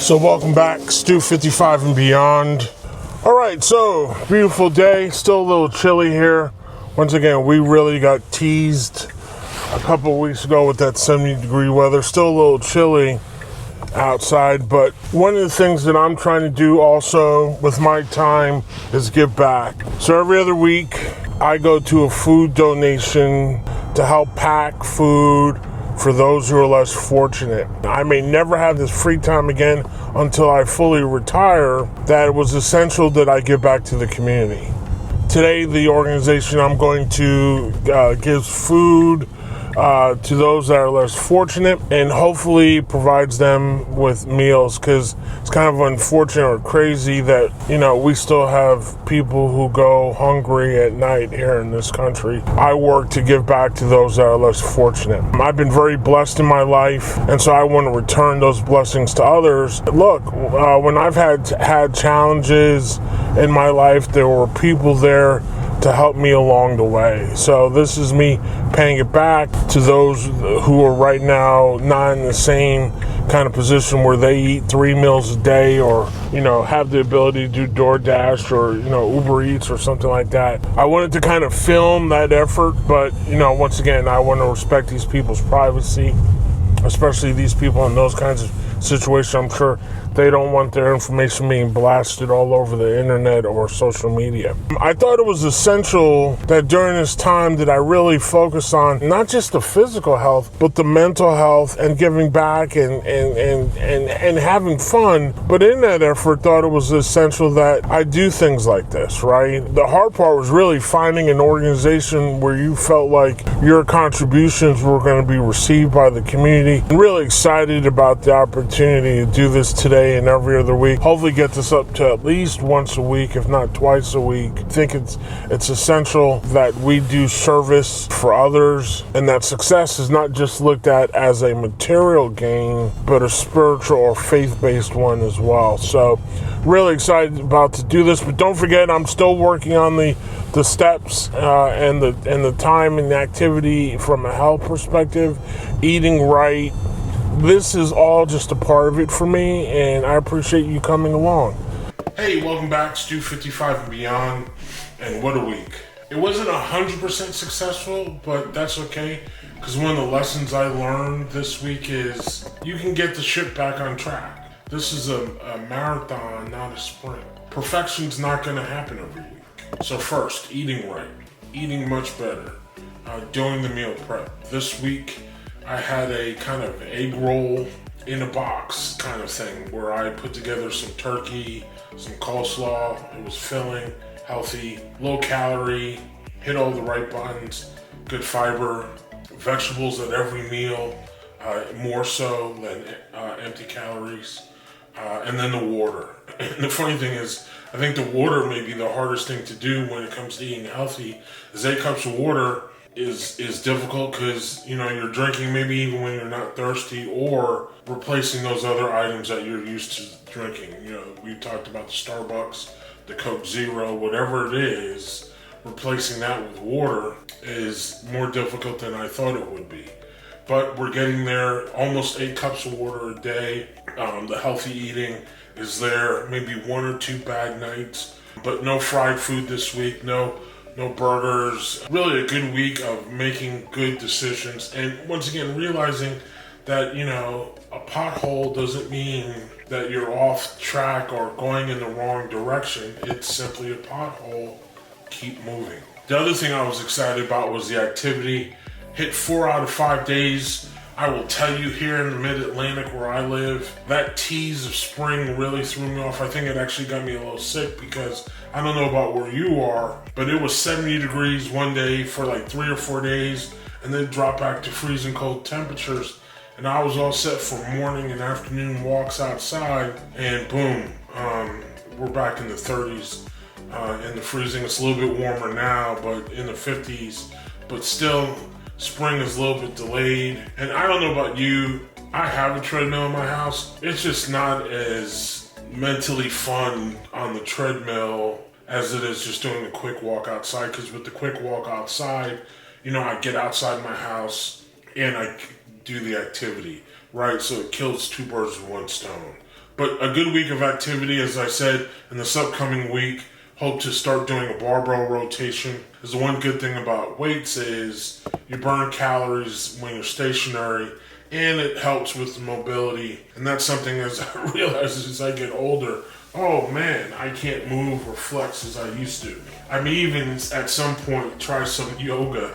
So welcome back, Stu 55 and beyond. All right, so beautiful day, still a little chilly here. Once again, we really got teased a couple weeks ago with that 70-degree weather. Still a little chilly outside, but one of the things that I'm trying to do also with my time is give back. So every other week, I go to a food donation to help pack food for those who are less fortunate. I may never have this free time again until I fully retire, that it was essential that I give back to the community. Today, the organization I'm going to gives food to those that are less fortunate and hopefully provides them with meals, because it's kind of unfortunate or crazy that, you know, we still have people who go hungry at night here in this country. I work to give back to those that are less fortunate. I've been very blessed in my life, and so I want to return those blessings to others. Look, when I've had challenges in my life, there were people there to help me along the way. So this is me paying it back to those who are right now not in the same kind of position where they eat 3 meals a day, or, you know, have the ability to do DoorDash or, you know, Uber Eats or something like that. I wanted to kind of film that effort, but, you know, once again, I want to respect these people's privacy, especially these people in those kinds of situations. I'm sure they don't want their information being blasted all over the internet or social media. I thought it was essential that during this time that I really focus on not just the physical health, but the mental health and giving back and having fun. But in that effort, thought it was essential that I do things like this, right? The hard part was really finding an organization where you felt like your contributions were going to be received by the community. I'm really excited about the opportunity to do this today and every other week. Hopefully get this up to at least once a week, if not twice a week. I think it's essential that we do service for others, and that success is not just looked at as a material gain, but a spiritual or faith-based one as well. So really excited about to do this, but don't forget, I'm still working on the steps and the time and the activity from a health perspective, eating right. This is all just a part of it for me, and I appreciate you coming along. Hey, welcome back, Stu 55 and beyond, and what a week. It wasn't 100% successful, but that's okay, because one of the lessons I learned this week is you can get the ship back on track. This is a marathon, not a sprint. Perfection's not going to happen every week. So first, eating right, eating much better, doing the meal prep. This week, I had a kind of egg roll in a box kind of thing where I put together some turkey, some coleslaw. It was filling, healthy, low calorie, hit all the right buttons, good fiber, vegetables at every meal, more so than empty calories, and then the water. And the funny thing is, I think the water may be the hardest thing to do when it comes to eating healthy, is 8 cups of water is difficult, because, you know, you're drinking maybe even when you're not thirsty, or replacing those other items that you're used to drinking. You know, we talked about the Starbucks, the Coke Zero, whatever it is, replacing that with water is more difficult than I thought it would be. But we're getting there, almost 8 cups of water a day. The healthy eating is there, maybe 1 or 2 bad nights, but no fried food this week, no burgers. Really a good week of making good decisions, and once again realizing that, you know, a pothole doesn't mean that you're off track or going in the wrong direction. It's simply a pothole. Keep moving. The other thing I was excited about was the activity. Hit 4 out of 5 days. I will tell you, here in the mid-Atlantic where I live, that tease of spring really threw me off. I think it actually got me a little sick, because I don't know about where you are, but it was 70 degrees one day for like 3 or 4 days, and then dropped back to freezing cold temperatures. And I was all set for morning and afternoon walks outside, and boom, we're back in the 30s in the freezing. It's a little bit warmer now, but in the 50s, but still, spring is a little bit delayed. And I don't know about you, I have a treadmill in my house. It's just not as mentally fun on the treadmill as it is just doing a quick walk outside, because with the quick walk outside, you know, I get outside my house and I do the activity, right? So it kills 2 birds with 1 stone. But a good week of activity, as I said, in this upcoming week. Hope to start doing a barbell rotation. Because the one good thing about weights is you burn calories when you're stationary, and it helps with the mobility. And that's something, as I realize as I get older, oh man, I can't move or flex as I used to. I may even at some point try some yoga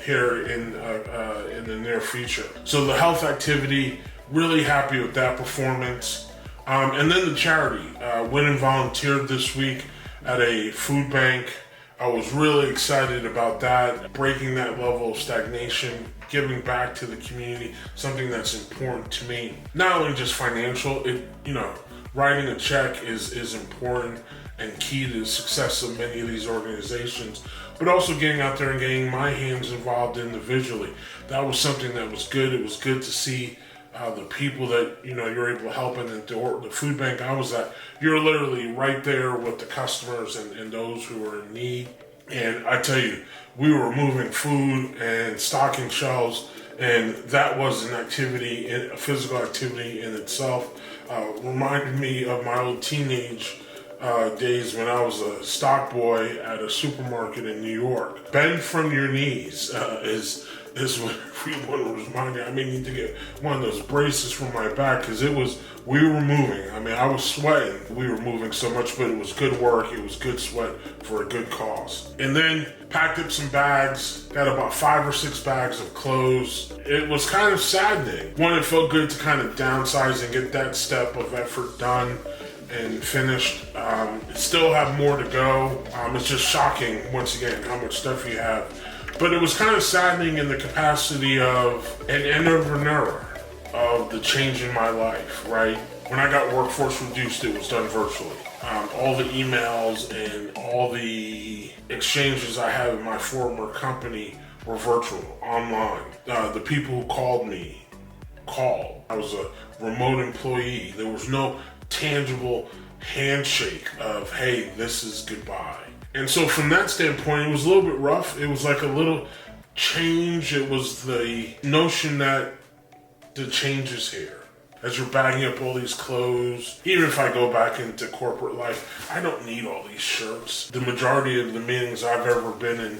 here in the near future. So the health activity, really happy with that performance. And then the charity, went and volunteered this week at a food bank. I was really excited about that, breaking that level of stagnation, giving back to the community, something that's important to me. Not only just financial, writing a check is important and key to the success of many of these organizations, but also getting out there and getting my hands involved individually. That was something that was good. It was good to see the people that you're able to help in the food bank I was at. You're literally right there with the customers and those who are in need. And I tell you, we were moving food and stocking shelves, and that was an activity, a physical activity in itself. Reminded me of my old teenage days when I was a stock boy at a supermarket in New York. Bend from your knees is what everyone was reminding. I may need to get one of those braces for my back, because we were moving. I mean, I was sweating. We were moving so much, but it was good work. It was good sweat for a good cause. And then packed up some bags, got about 5 or 6 bags of clothes. It was kind of saddening. One, it felt good to kind of downsize and get that step of effort done and finished. Still have more to go. It's just shocking, once again, how much stuff you have. But it was kind of saddening in the capacity of an entrepreneur, of the change in my life, right? When I got workforce reduced, it was done virtually. All the emails and all the exchanges I had with my former company were virtual, online. The people who called me called. I was a remote employee. There was no tangible handshake of, hey, this is goodbye. And so from that standpoint, it was a little bit rough. It was like a little change. It was the notion that the change is here. As you're bagging up all these clothes, even if I go back into corporate life, I don't need all these shirts. The majority of the meetings I've ever been in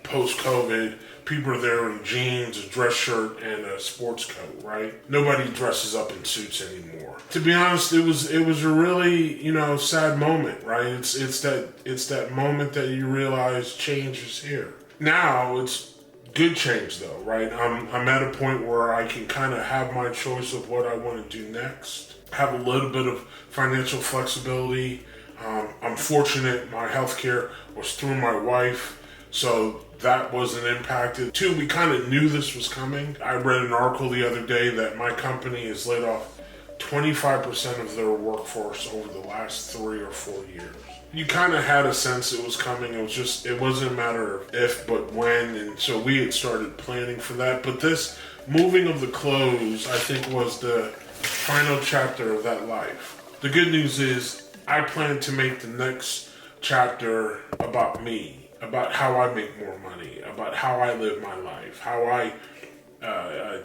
post-COVID, people are there in jeans, a dress shirt, and a sports coat, right? Nobody dresses up in suits anymore. To be honest, it was a really, sad moment, right? It's that moment that you realize change is here. Now it's good change though, right? I'm at a point where I can kind of have my choice of what I want to do next. Have a little bit of financial flexibility. I'm fortunate my healthcare was through my wife, so that wasn't impacted. 2, we kind of knew this was coming. I read an article the other day that my company has laid off 25% of their workforce over the last 3 or 4 years. You kind of had a sense it was coming. It wasn't a matter of if, but when. And so we had started planning for that. But this moving of the clothes, I think, was the final chapter of that life. The good news is I plan to make the next chapter about me, about how I make more money, about how I live my life, how I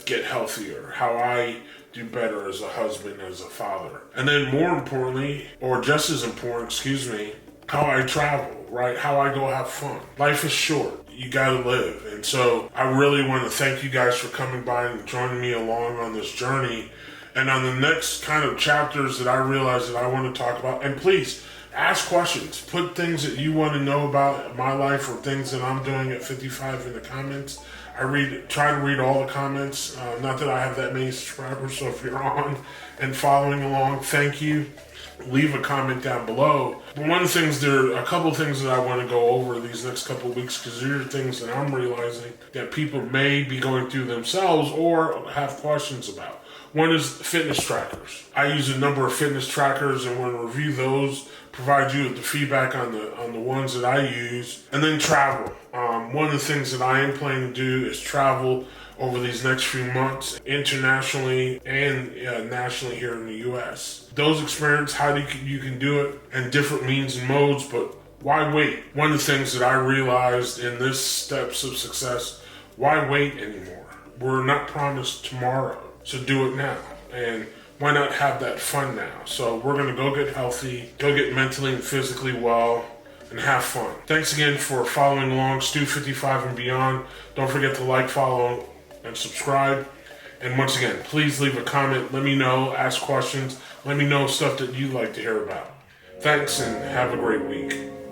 get healthier, how I do better as a husband, as a father. And then more importantly, or just as important, how I travel, right? How I go have fun. Life is short. You gotta live. And so I really want to thank you guys for coming by and joining me along on this journey. And on the next kind of chapters that I realize that I want to talk about, and please, ask questions. Put things that you want to know about my life or things that I'm doing at 55 in the comments. I try to read all the comments. Not that I have that many subscribers, so if you're on and following along, thank you. Leave a comment down below. But there are a couple of things that I want to go over these next couple of weeks, because these are things that I'm realizing that people may be going through themselves or have questions about. One is fitness trackers. I use a number of fitness trackers and want to review those, provide you with the feedback on the ones that I use. And then travel. One of the things that I am planning to do is travel over these next few months, internationally and nationally here in the U.S. Those experience, how you can do it, and different means and modes, but why wait? One of the things that I realized in this steps of success, why wait anymore? We're not promised tomorrow, so do it now. And why not have that fun now? So we're gonna go get healthy, go get mentally and physically well, and have fun. Thanks again for following along, Stu 55 and beyond. Don't forget to like, follow, and subscribe. And once again, please leave a comment. Let me know, ask questions. Let me know stuff that you'd like to hear about. Thanks and have a great week.